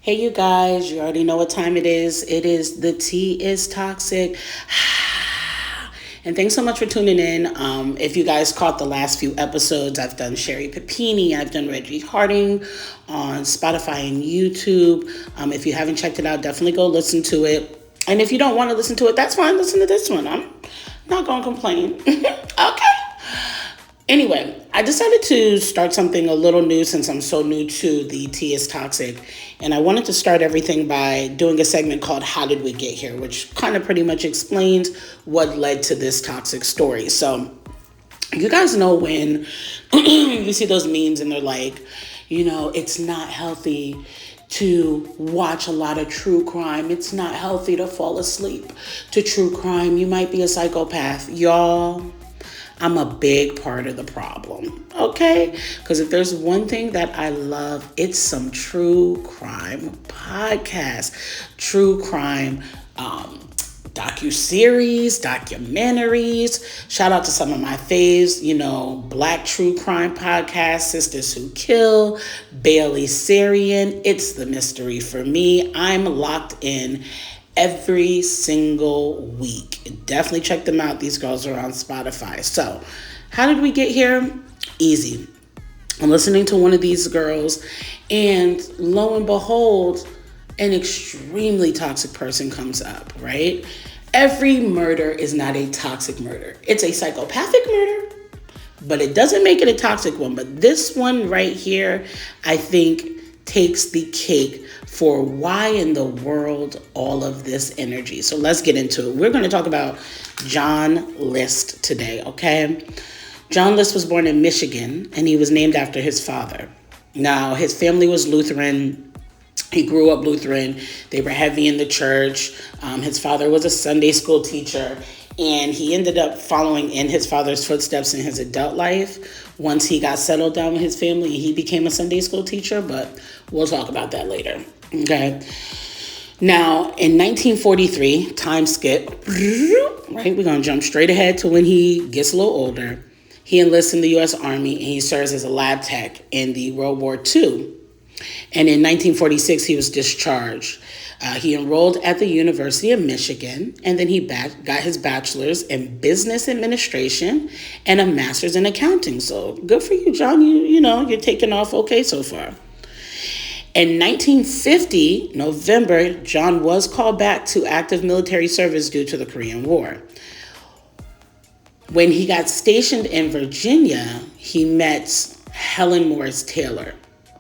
Hey, you guys, you already know what time it is. It is the tea is toxic. And thanks so much for tuning in. If you guys caught the last few episodes, I've done Sherry Papini, I've done Reggie Harding on Spotify and YouTube. If you haven't checked it out, definitely go listen to it. And if you don't want to listen to it, that's fine. Listen to this one. I'm not going to complain. Okay. Anyway, I decided to start something a little new since I'm so new to the Tea is Toxic. And I wanted to start everything by doing a segment called How Did We Get Here, which kind of pretty much explains what led to this toxic story. So you guys know when you see those memes and they're like, it's not healthy to watch a lot of true crime. It's not healthy to fall asleep to true crime. You might be a psychopath. Y'all, I'm a big part of the problem, okay? Because if there's one thing that I love, it's some true crime podcasts, true crime docuseries, documentaries. Shout out to some of my faves, Black true crime podcast, Sisters Who Kill, Bailey Sarian. It's the mystery for me. I'm locked in every single week. Definitely check them out. These girls are on Spotify. So, how did we get here? Easy. I'm listening to one of these girls, and lo and behold, an extremely toxic person comes up, right? Every murder is not a toxic murder. It's a psychopathic murder, but it doesn't make it a toxic one. But this one right here, I think, takes the cake for why in the world all of this energy. So let's get into it. We're going to talk about John List today, okay? John List was born in Michigan, and he was named after his father. Now, his family was Lutheran. He grew up Lutheran. They were heavy in the church. His father was a Sunday school teacher, and he ended up following in his father's footsteps in his adult life. Once he got settled down with his family, he became a Sunday school teacher, but we'll talk about that later. Okay. Now, in 1943, time skip, right? We're going to jump straight ahead to when he gets a little older. He enlists in the U.S. Army, and he serves as a lab tech in the World War II. And in 1946, he was discharged. He enrolled at the University of Michigan, and then he got his bachelor's in business administration and a master's in accounting. So good for you, John. You're taking off okay so far. In 1950, November, John was called back to active military service due to the Korean War. When he got stationed in Virginia, he met Helen Morris Taylor.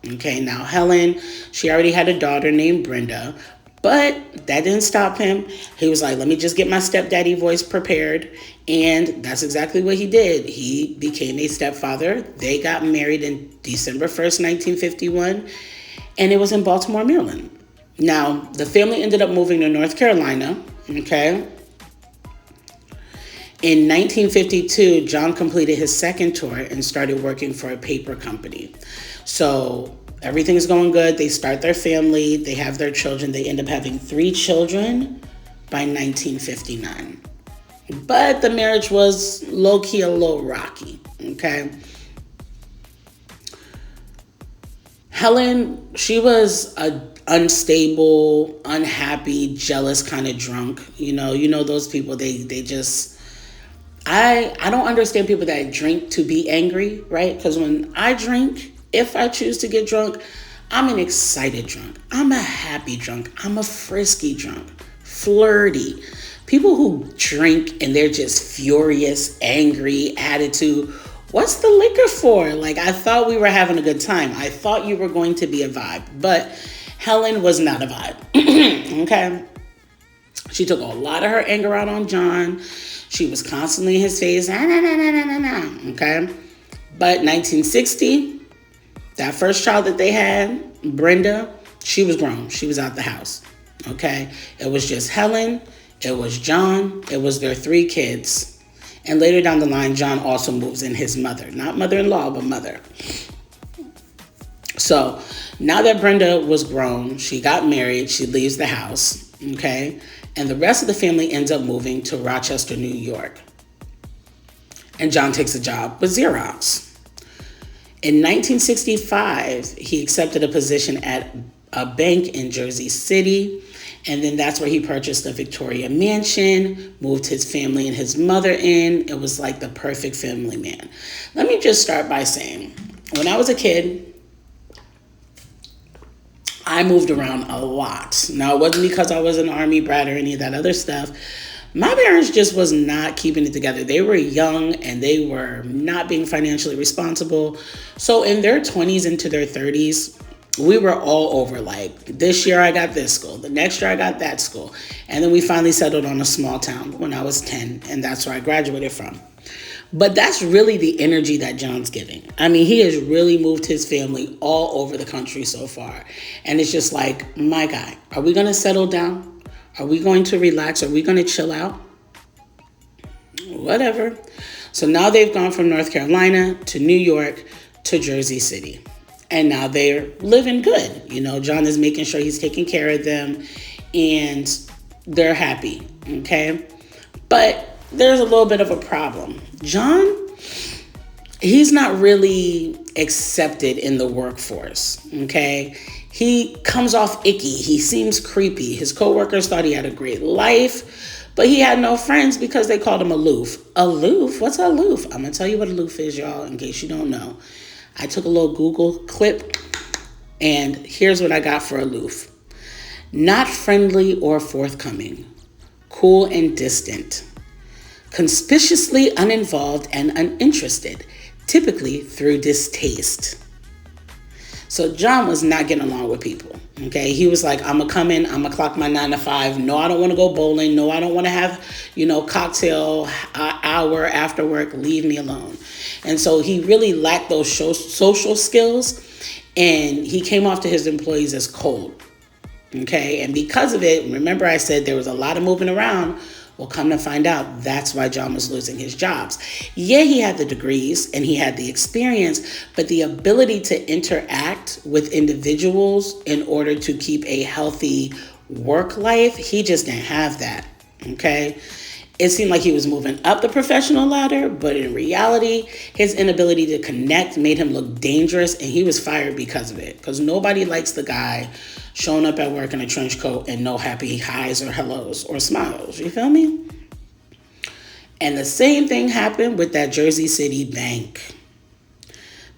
Okay, now Helen, she already had a daughter named Brenda, but that didn't stop him. He was like, let me just get my stepdaddy voice prepared. And that's exactly what he did. He became a stepfather. They got married in December 1st, 1951, and it was in Baltimore, Maryland. Now, the family ended up moving to North Carolina, okay? In 1952, John completed his second tour and started working for a paper company. So everything's going good. They start their family. They have their children. They end up having 3 children by 1959. But the marriage was low-key a little rocky, okay? Helen, she was a unstable, unhappy, jealous kind of drunk. You know those people, they just... I don't understand people that drink to be angry, right? Because when I drink, if I choose to get drunk, I'm an excited drunk. I'm a happy drunk. I'm a frisky drunk, flirty. People who drink and they're just furious, angry, attitude. What's the liquor for? Like, I thought we were having a good time. I thought you were going to be a vibe. But Helen was not a vibe, okay? She took a lot of her anger out on John. She was constantly in his face, okay? But 1960, that first child that they had, Brenda, she was grown. She was out the house, okay? It was just Helen, it was John, it was their 3 kids. And later down the line, John also moves in his mother. Not mother-in-law, but mother. So now that Brenda was grown, she got married, she leaves the house, okay? And the rest of the family ends up moving to Rochester, New York. And John takes a job with Xerox. In 1965, he accepted a position at a bank in Jersey City. And then that's where he purchased a Victoria mansion, moved his family and his mother in. It was like the perfect family man. Let me just start by saying, when I was a kid, I moved around a lot. Now, it wasn't because I was an army brat or any of that other stuff. My parents just was not keeping it together. They were young and they were not being financially responsible. So in their 20s into their 30s, we were all over, like, this year I got this school, the next year I got that school. And then we finally settled on a small town when I was 10, and that's where I graduated from. But that's really the energy that John's giving. I mean, he has really moved his family all over the country so far. And it's just like, my guy, are we going to settle down? Are we going to relax? Are we going to chill out? Whatever. So now they've gone from North Carolina to New York to Jersey City. And now they're living good. You know, John is making sure he's taking care of them and they're happy. Okay. But there's a little bit of a problem. John, he's not really accepted in the workforce. Okay. He comes off icky. He seems creepy. His coworkers thought he had a great life, but he had no friends because they called him aloof. Aloof? What's aloof? I'm going to tell you what aloof is, y'all, in case you don't know. I took a little Google clip, and here's what I got for aloof. Not friendly or forthcoming, cool and distant, conspicuously uninvolved and uninterested, typically through distaste. So John was not getting along with people, okay? He was like, I'm going to come in, I'm going to clock my 9 to 5. No, I don't want to go bowling. No, I don't want to have, cocktail hour after work. Leave me alone. And so he really lacked those social skills, and he came off to his employees as cold, okay? And because of it, remember I said there was a lot of moving around. Well, come to find out, that's why John was losing his jobs. Yeah, he had the degrees and he had the experience, but the ability to interact with individuals in order to keep a healthy work life, he just didn't have that, okay? It seemed like he was moving up the professional ladder, but in reality, his inability to connect made him look dangerous, and he was fired because of it, because nobody likes the guy showing up at work in a trench coat and no happy highs or hellos or smiles. You feel me? And the same thing happened with that Jersey City bank.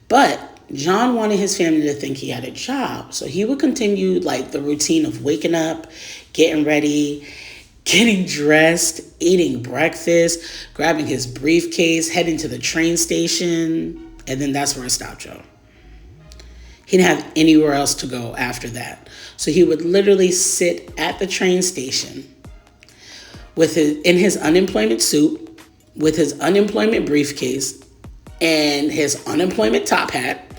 But John wanted his family to think he had a job. So he would continue like the routine of waking up, getting ready, getting dressed, eating breakfast, grabbing his briefcase, heading to the train station. And then that's where it stopped, Joe. He didn't have anywhere else to go after that. So he would literally sit at the train station in his unemployment suit, with his unemployment briefcase, and his unemployment top hat.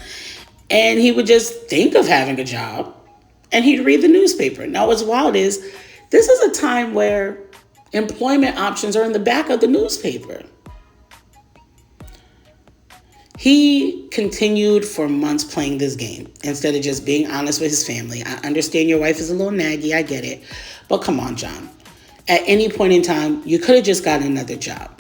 And he would just think of having a job, and he'd read the newspaper. Now, what's wild is this is a time where employment options are in the back of the newspaper. He continued for months playing this game instead of just being honest with his family. I understand your wife is a little naggy. I get it. But come on, John. At any point in time, you could have just gotten another job.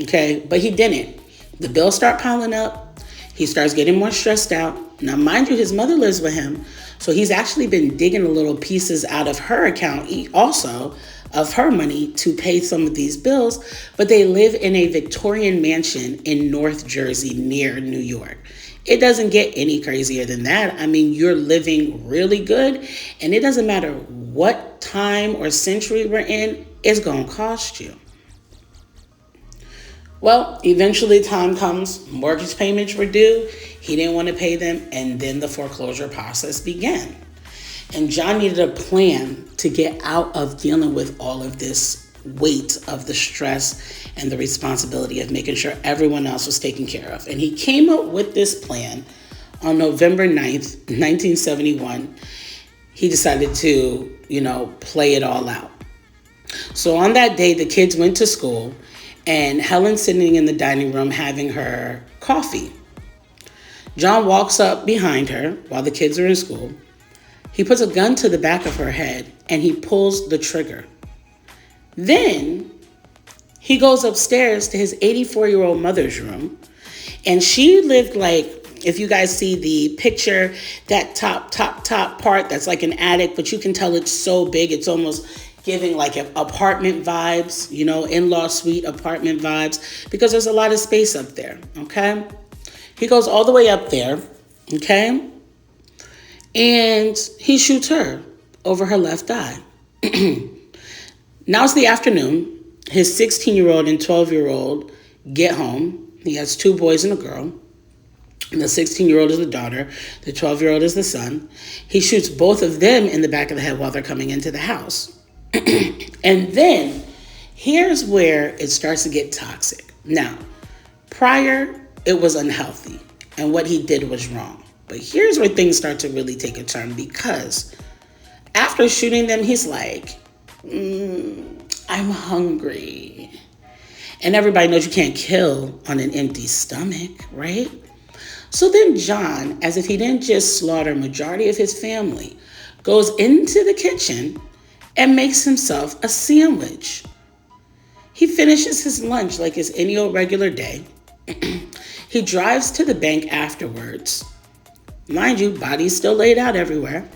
Okay? But he didn't. The bills start piling up. He starts getting more stressed out. Now, mind you, his mother lives with him. So he's actually been digging a little pieces out of her account also of her money to pay some of these bills, but they live in a Victorian mansion in North Jersey near New York. It doesn't get any crazier than that. I mean, you're living really good, and it doesn't matter what time or century we're in, it's going to cost you. Well, eventually time comes, mortgage payments were due, he didn't want to pay them, and then the foreclosure process began. And John needed a plan to get out of dealing with all of this weight of the stress and the responsibility of making sure everyone else was taken care of. And he came up with this plan on November 9th, 1971. He decided to, play it all out. So on that day, the kids went to school, and Helen's sitting in the dining room having her coffee. John walks up behind her while the kids are in school. He puts a gun to the back of her head and he pulls the trigger. Then he goes upstairs to his 84-year-old mother's room, and she lived like If you guys see the picture, that top part, that's like an attic, but you can tell it's so big, it's almost giving like apartment vibes, in-law suite apartment vibes, because there's a lot of space up there, okay? He goes all the way up there, okay? And he shoots her over her left eye. Now it's the afternoon. His 16-year-old and 12-year-old get home. He has 2 boys and a girl. And the 16-year-old is the daughter. The 12-year-old is the son. He shoots both of them in the back of the head while they're coming into the house. And then here's where it starts to get toxic. Now, prior, it was unhealthy. And what he did was wrong. But here's where things start to really take a turn, because after shooting them, he's like, I'm hungry. And everybody knows you can't kill on an empty stomach, right? So then John, as if he didn't just slaughter majority of his family, goes into the kitchen and makes himself a sandwich. He finishes his lunch like it's any old regular day. He drives to the bank afterwards. Mind you, bodies still laid out everywhere.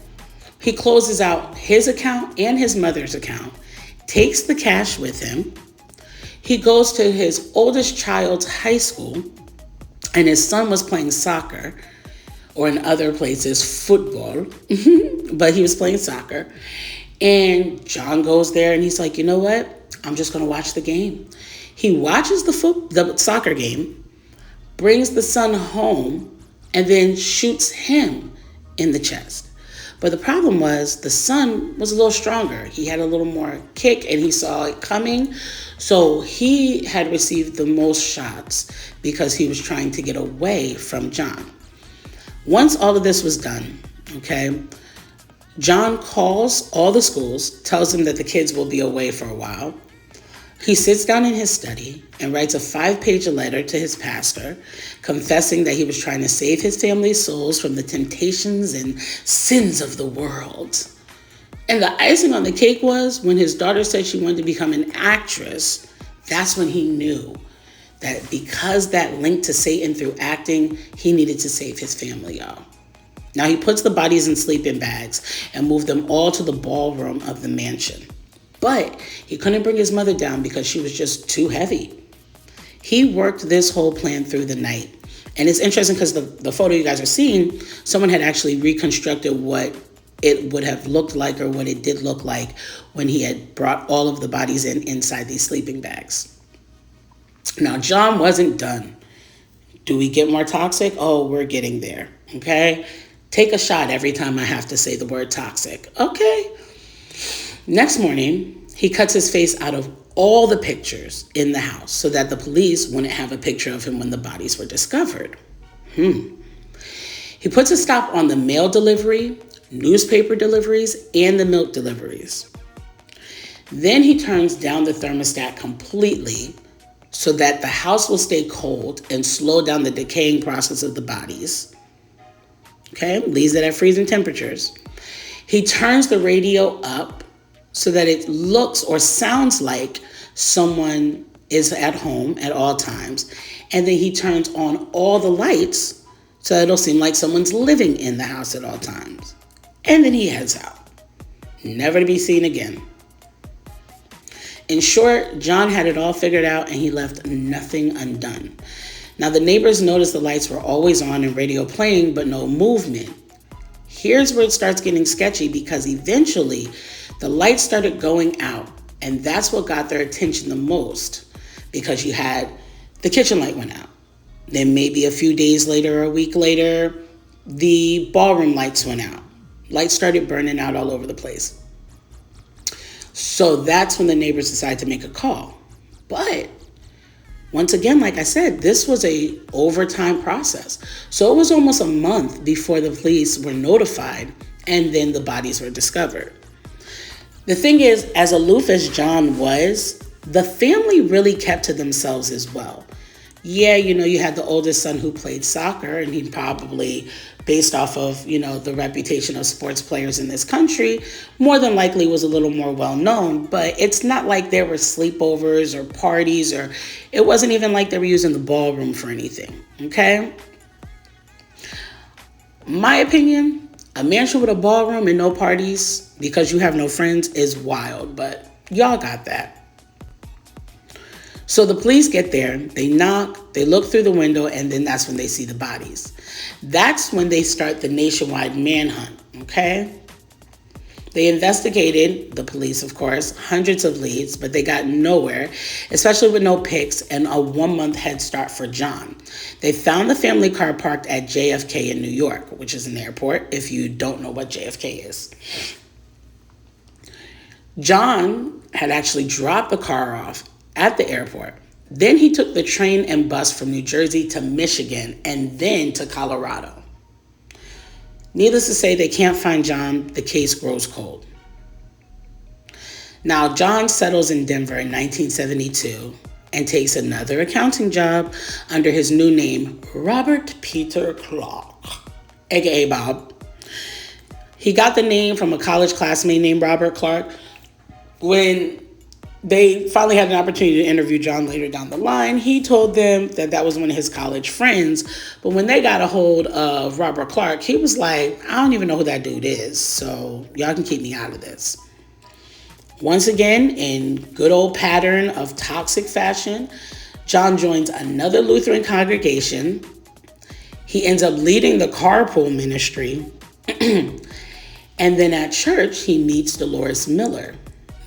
He closes out his account and his mother's account, takes the cash with him. He goes to his oldest child's high school, and his son was playing soccer, or in other places, football, but he was playing soccer. And John goes there and he's like, you know what? I'm just going to watch the game. He watches the soccer game, brings the son home, and then shoots him in the chest. But the problem was the son was a little stronger. He had a little more kick and he saw it coming. So he had received the most shots because he was trying to get away from John. Once all of this was done, okay, John calls all the schools, tells them that the kids will be away for a while. He sits down in his study and writes a 5-page letter to his pastor, confessing that he was trying to save his family's souls from the temptations and sins of the world. And the icing on the cake was when his daughter said she wanted to become an actress, that's when he knew that because that linked to Satan through acting, he needed to save his family, y'all. Now he puts the bodies in sleeping bags and moved them all to the ballroom of the mansion. But he couldn't bring his mother down because she was just too heavy. He worked this whole plan through the night. And it's interesting because the photo you guys are seeing, someone had actually reconstructed what it would have looked like, or what it did look like when he had brought all of the bodies inside these sleeping bags. Now, John wasn't done. Do we get more toxic? Oh, we're getting there, okay? Take a shot every time I have to say the word toxic, okay? Next morning, he cuts his face out of all the pictures in the house so that the police wouldn't have a picture of him when the bodies were discovered. He puts a stop on the mail delivery, newspaper deliveries, and the milk deliveries. Then he turns down the thermostat completely so that the house will stay cold and slow down the decaying process of the bodies. Okay, leaves it at freezing temperatures. He turns the radio up so that it looks or sounds like someone is at home at all times. And then he turns on all the lights so it'll seem like someone's living in the house at all times. And then he heads out, never to be seen again. In short, John had it all figured out and he left nothing undone. Now the neighbors noticed the lights were always on and radio playing, but no movement. Here's where it starts getting sketchy, because eventually the lights started going out, and that's what got their attention the most, because you had the kitchen light went out. Then maybe a few days later or a week later, the ballroom lights went out. Lights started burning out all over the place. So that's when the neighbors decided to make a call. But once again, like I said, this was a overtime process. So it was almost a month before the police were notified and then the bodies were discovered. The thing is, as aloof as John was, the family really kept to themselves as well. Yeah, you had the oldest son who played soccer, and he probably, based off of, the reputation of sports players in this country, more than likely was a little more well-known. But it's not like there were sleepovers or parties, or it wasn't even like they were using the ballroom for anything, okay? My opinion, a mansion with a ballroom and no parties because you have no friends is wild, but y'all got that. So the police get there, they knock, they look through the window, and then that's when they see the bodies. That's when they start the nationwide manhunt, okay? They investigated, the police of course, hundreds of leads, but they got nowhere, especially with no pics and a 1-month head start for John. They found the family car parked at JFK in New York, which is an airport, if you don't know what JFK is. John had actually dropped the car off at the airport. Then he took the train and bus from New Jersey to Michigan and then to Colorado. Needless to say, they can't find John. The case grows cold. Now, John settles in Denver in 1972 and takes another accounting job under his new name, Robert Peter Clark, aka Bob. He got the name from a college classmate named Robert Clark. When they finally had an opportunity to interview John later down the line, he told them that that was one of his college friends. But when they got a hold of Robert Clark, he was like, I don't even know who that dude is, so y'all can keep me out of this. Once again, in good old pattern of toxic fashion, John joins another Lutheran congregation. He ends up leading the carpool ministry. And then at church, he meets Dolores Miller.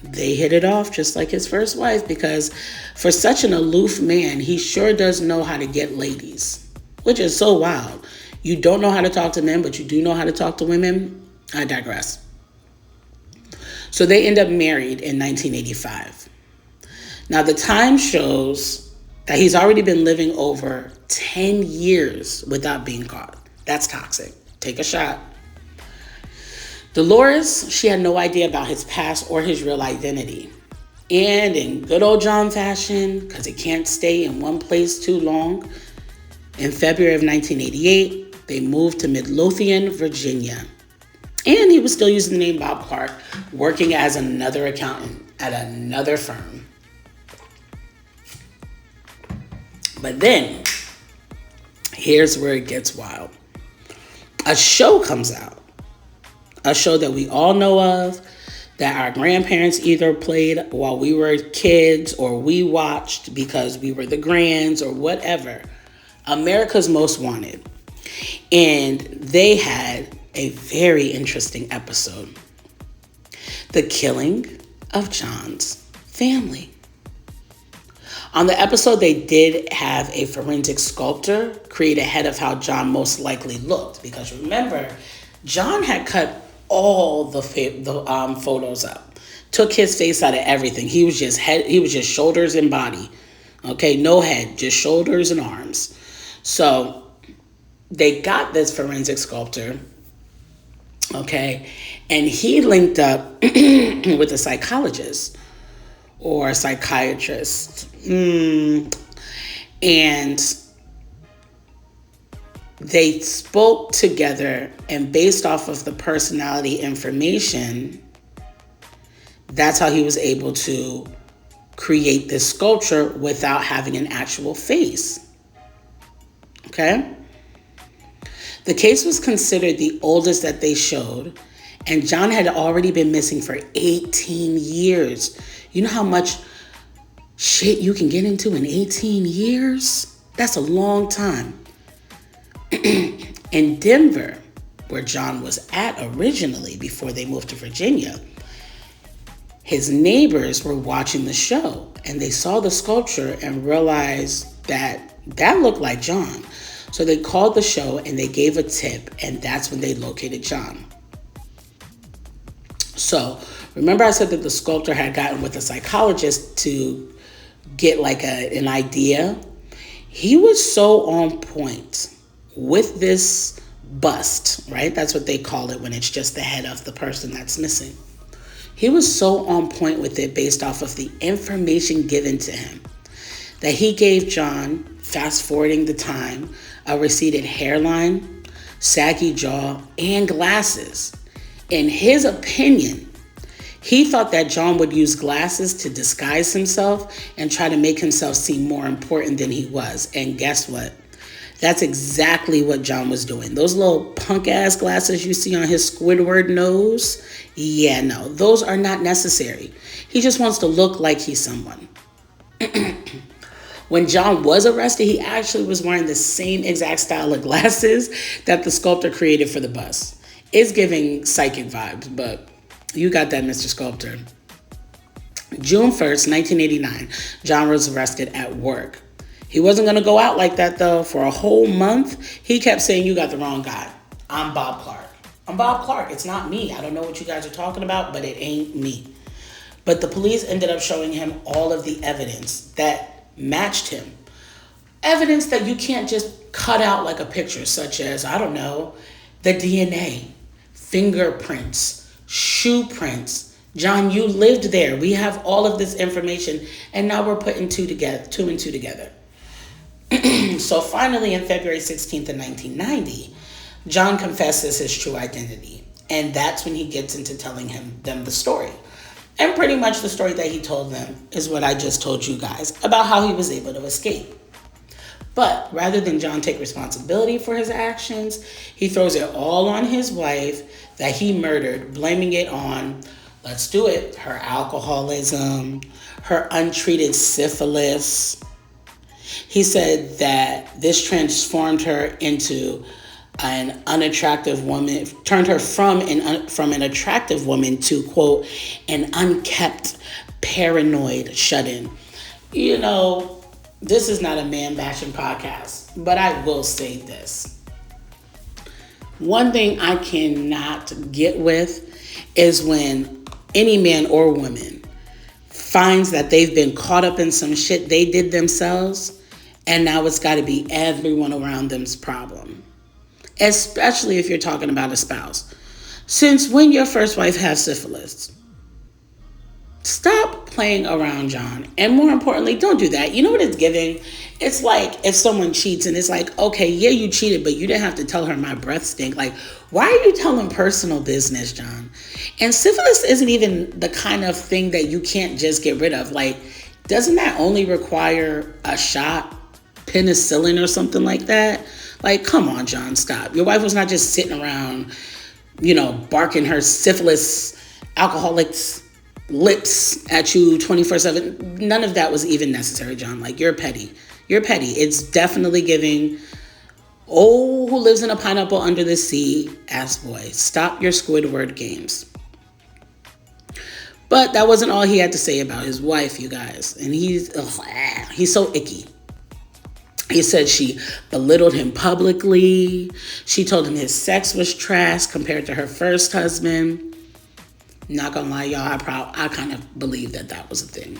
They hit it off just like his first wife, because for such an aloof man, he sure does know how to get ladies, which is so wild. You don't know how to talk to men, but you do know how to talk to women. I digress. So they end up married in 1985. Now the Times shows that he's already been living over 10 years without being caught. That's toxic. Take a shot. Dolores, she had no idea about his past or his real identity. And in good old John fashion, because he can't stay in one place too long, in February of 1988, they moved to Midlothian, Virginia. And he was still using the name Bob Clark, working as another accountant at another firm. But then, here's where it gets wild. A show comes out. A show that we all know of, that our grandparents either played while we were kids or we watched because we were the grands or whatever. America's Most Wanted. And they had a very interesting episode. The killing of John's family. On the episode, they did have a forensic sculptor create a head of how John most likely looked. Because remember, John had cut all the photos up, took his face out of everything. He was just shoulders and body. Okay, no head, just shoulders and arms. So they got this forensic sculptor, okay, and he linked up with a psychologist or a psychiatrist. And they spoke together, and based off of the personality information, that's how he was able to create this sculpture without having an actual face. Okay? The case was considered the oldest that they showed, and John had already been missing for 18 years. You know how much shit you can get into in 18 years? That's a long time. In Denver, where John was at originally before they moved to Virginia, his neighbors were watching the show and they saw the sculpture and realized that looked like John. So they called the show and they gave a tip, and that's when they located John. So remember I said that the sculptor had gotten with a psychologist to get like an idea? He was so on point with this bust, right? That's what they call it when it's just the head of the person that's missing. He was so on point with it based off of the information given to him that he gave John, fast forwarding the time, a receded hairline, saggy jaw, and glasses. In his opinion, he thought that John would use glasses to disguise himself and try to make himself seem more important than he was. And guess what? That's exactly what John was doing. Those little punk ass glasses you see on his Squidward nose, yeah, no, those are not necessary. He just wants to look like he's someone. When John was arrested, he actually was wearing the same exact style of glasses that the sculptor created for the bust. It's giving psychic vibes, but you got that, Mr. Sculptor. June 1st, 1989, John was arrested at work. He wasn't going to go out like that, though. For a whole month, he kept saying, "You got the wrong guy. I'm Bob Clark. I'm Bob Clark. It's not me. I don't know what you guys are talking about, but it ain't me." But the police ended up showing him all of the evidence that matched him. Evidence that you can't just cut out like a picture, such as, I don't know, the DNA, fingerprints, shoe prints. John, you lived there. We have all of this information, and now we're putting two and two together. So finally, on February 16th of 1990, John confesses his true identity. And that's when he gets into telling them the story. And pretty much the story that he told them is what I just told you guys about how he was able to escape. But rather than John take responsibility for his actions, he throws it all on his wife that he murdered, blaming it on, let's do it, her alcoholism, her untreated syphilis. He said that this transformed her into an unattractive woman, turned her from an attractive woman to, quote, an unkept, paranoid shut-in. You know, this is not a man-bashing podcast, but I will say this. One thing I cannot get with is when any man or woman finds that they've been caught up in some shit they did themselves, and now it's got to be everyone around them's problem. Especially if you're talking about a spouse. Since when your first wife has syphilis? Stop playing around, John. And more importantly, don't do that. You know what it's giving? It's like if someone cheats and it's like, okay, yeah, you cheated, but you didn't have to tell her my breath stink. Like, why are you telling personal business, John? And syphilis isn't even the kind of thing that you can't just get rid of. Like, doesn't that only require a shot, penicillin or something like that? Like, come on, John, stop. Your wife was not just sitting around, barking her syphilis alcoholic's lips at you 24/7. None of that was even necessary, John. Like, you're petty. You're petty. It's definitely giving, who lives in a pineapple under the sea, ass boy. Stop your Squidward games. But that wasn't all he had to say about his wife, you guys. And he's so icky. He said she belittled him publicly. She told him his sex was trash compared to her first husband. Not gonna lie, y'all, I kind of believe that was a thing.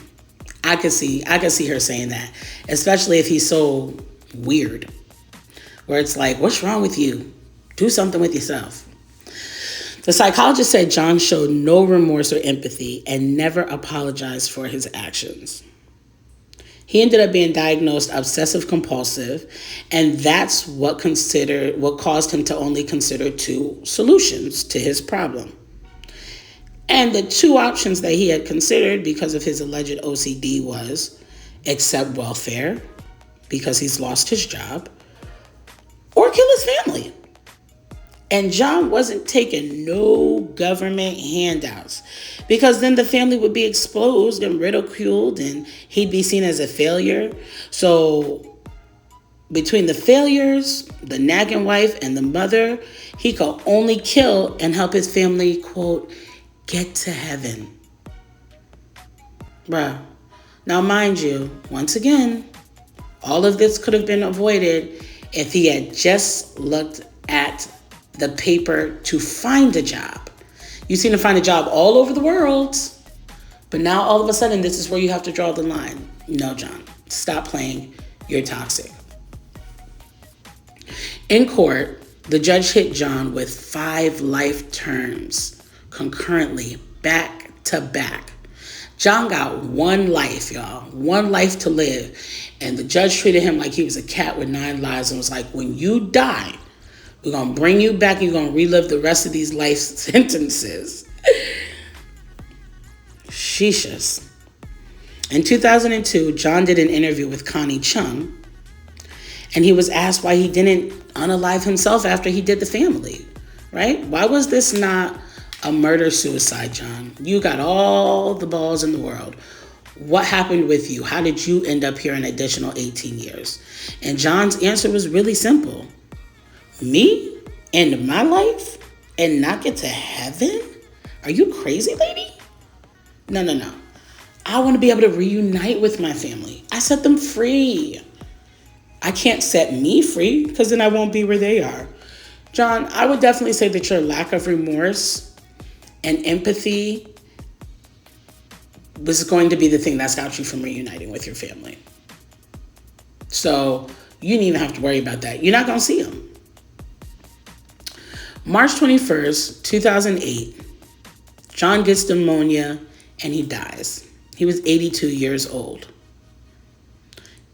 I could see her saying that, especially if he's so weird, where it's like, what's wrong with you? Do something with yourself. The psychologist said John showed no remorse or empathy and never apologized for his actions. He ended up being diagnosed obsessive compulsive, and that's what caused him to only consider two solutions to his problem. And the two options that he had considered because of his alleged OCD was accept welfare because he's lost his job, or kill his family. And John wasn't taking no government handouts because then the family would be exposed and ridiculed and he'd be seen as a failure. So between the failures, the nagging wife, and the mother, he could only kill and help his family, quote, get to heaven. Bruh. Now, mind you, once again, all of this could have been avoided if he had just looked at the paper to find a job. You seem to find a job all over the world, but now all of a sudden this is where you have to draw the line. No, John, stop playing. You're toxic. In court, the judge hit John with 5 life terms concurrently, back to back. John got 1 life, y'all. 1 life to live. And the judge treated him like he was a cat with 9 lives and was like, when you die, we're going to bring you back and you're going to relive the rest of these life sentences. Sheeshus. In 2002, John did an interview with Connie Chung. And he was asked why he didn't unalive himself after he did the family, right? Why was this not a murder-suicide, John? You got all the balls in the world. What happened with you? How did you end up here an additional 18 years? And John's answer was really simple. Me? End my life? And not get to heaven? Are you crazy, lady? No. I want to be able to reunite with my family. I set them free. I can't set me free because then I won't be where they are. John, I would definitely say that your lack of remorse and empathy was going to be the thing that stopped you from reuniting with your family. So you didn't even have to worry about that. You're not going to see them. March 21st, 2008, John gets pneumonia and he dies. He was 82 years old.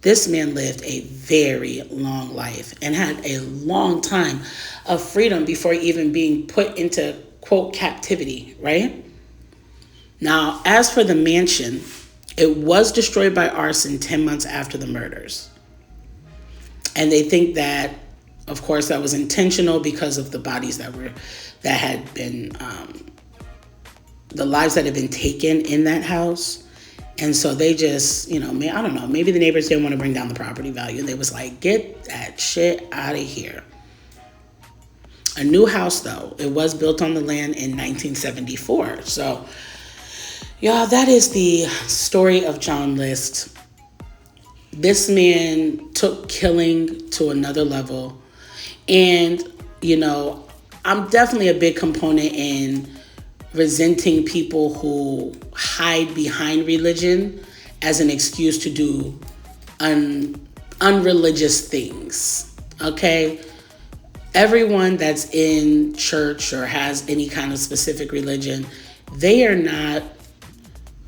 This man lived a very long life and had a long time of freedom before even being put into, quote, captivity, right? Now, as for the mansion, it was destroyed by arson 10 months after the murders. And they think that, of course, that was intentional because of the bodies that had been, the lives that had been taken in that house. And so they just, I don't know, maybe the neighbors didn't want to bring down the property value. They was like, get that shit out of here. A new house, though, it was built on the land in 1974. So, y'all, that is the story of John List. This man took killing to another level. And, I'm definitely a big component in resenting people who hide behind religion as an excuse to do unreligious things, okay? Everyone that's in church or has any kind of specific religion, they are not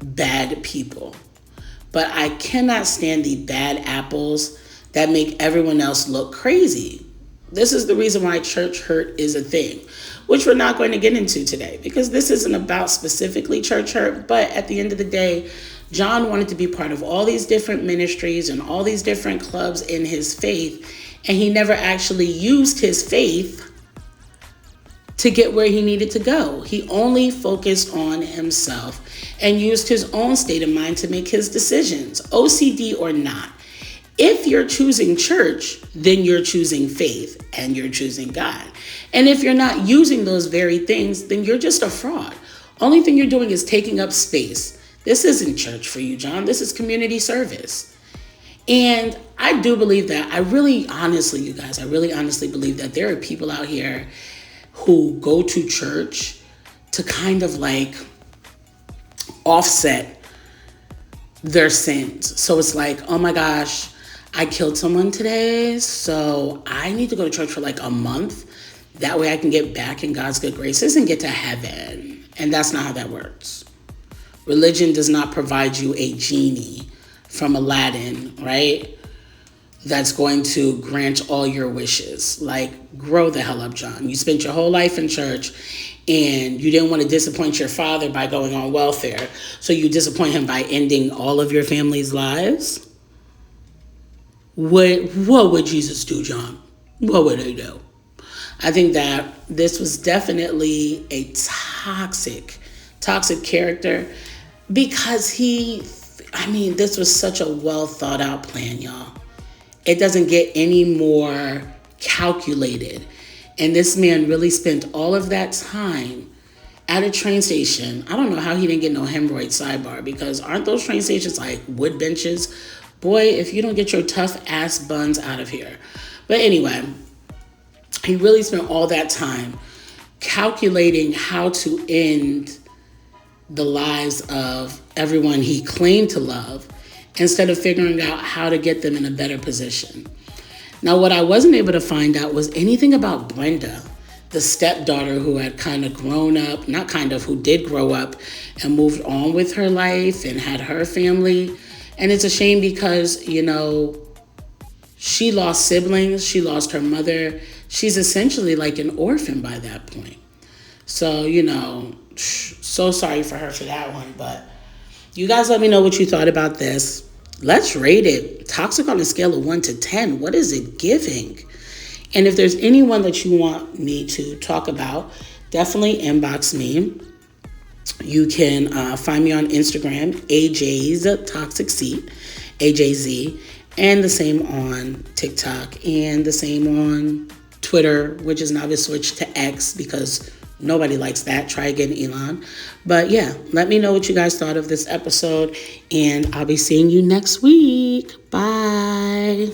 bad people. But I cannot stand the bad apples that make everyone else look crazy. This is the reason why church hurt is a thing, which we're not going to get into today because this isn't about specifically church hurt. But at the end of the day, John wanted to be part of all these different ministries and all these different clubs in his faith. And he never actually used his faith to get where he needed to go. He only focused on himself and used his own state of mind to make his decisions, OCD or not. If you're choosing church, then you're choosing faith and you're choosing God. And if you're not using those very things, then you're just a fraud. Only thing you're doing is taking up space. This isn't church for you, John. This is community service. And I do believe that. I really honestly believe that there are people out here who go to church to kind of like offset their sins. So it's like, oh my gosh, I killed someone today, so I need to go to church for like a month. That way I can get back in God's good graces and get to heaven. And that's not how that works. Religion does not provide you a genie from Aladdin, right? That's going to grant all your wishes. Like, grow the hell up, John. You spent your whole life in church and you didn't want to disappoint your father by going on welfare. So you disappoint him by ending all of your family's lives? What would Jesus do, John? What would he do? I think that this was definitely a toxic character because this was such a well thought out plan, y'all. It doesn't get any more calculated. And this man really spent all of that time at a train station. I don't know how he didn't get no hemorrhoid sidebar because aren't those train stations like wood benches? Boy, if you don't get your tough ass buns out of here. But anyway, he really spent all that time calculating how to end the lives of everyone he claimed to love instead of figuring out how to get them in a better position. Now, what I wasn't able to find out was anything about Brenda, the stepdaughter who had kind of grown up, who did grow up and moved on with her life and had her family. And it's a shame because, she lost siblings, she lost her mother. She's essentially like an orphan by that point. So, so sorry for her for that one. But you guys let me know what you thought about this. let's rate it. Toxic on a scale of 1 to 10. What is it giving? And if there's anyone that you want me to talk about, definitely inbox me. You can find me on Instagram, AJ's Toxic Seat, AJZ, and the same on TikTok, and the same on Twitter, which is now been switched to X because nobody likes that. Try again, Elon. But yeah, let me know what you guys thought of this episode, and I'll be seeing you next week. Bye.